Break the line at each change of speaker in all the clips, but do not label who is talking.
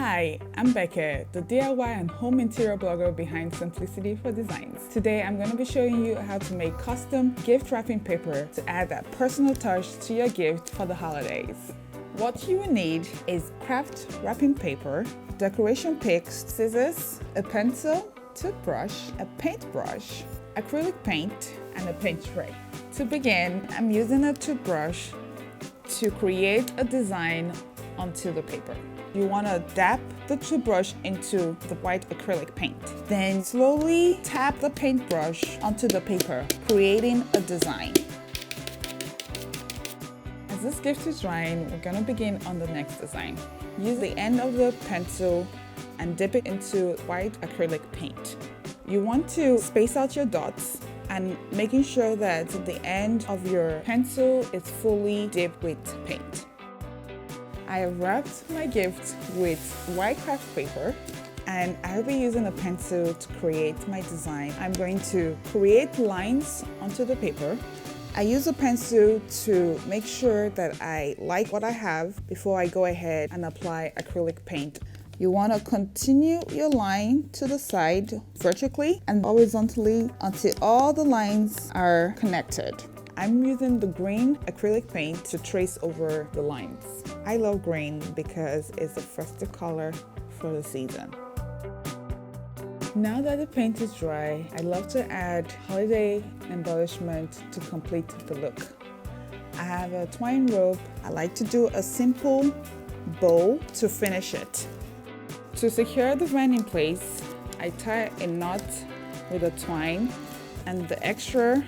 Hi, I'm Becca, the DIY and home interior blogger behind Simplicity for Designs. Today I'm going to be showing you how to make custom gift wrapping paper to add that personal touch to your gift for the holidays. What you will need is craft wrapping paper, decoration picks, scissors, a pencil, toothbrush, a paintbrush, acrylic paint, and a paint tray. To begin, I'm using a toothbrush to create a design onto the paper. You want to dab the toothbrush into the white acrylic paint. Then slowly tap the paintbrush onto the paper, creating a design. As this gift is drying, we're going to begin on the next design. Use the end of the pencil and dip it into white acrylic paint. You want to space out your dots and making sure that the end of your pencil is fully dipped with paint. I have wrapped my gift with white craft paper and I'll be using a pencil to create my design. I'm going to create lines onto the paper. I use a pencil to make sure that I like what I have before I go ahead and apply acrylic paint. You want to continue your line to the side vertically and horizontally until all the lines are connected. I'm using the green acrylic paint to trace over the lines. I love green because it's the festive color for the season. Now that the paint is dry, I love to add holiday embellishment to complete the look. I have a twine rope. I like to do a simple bow to finish it. To secure the vine in place, I tie a knot with a twine and the extra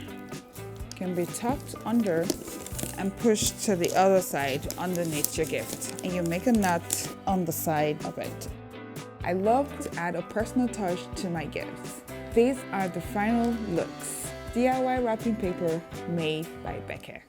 can be tucked under and pushed to the other side underneath your gift, and you make a knot on the side of it. I love to add a personal touch to my gifts. These are the final looks. DIY wrapping paper made by Becca.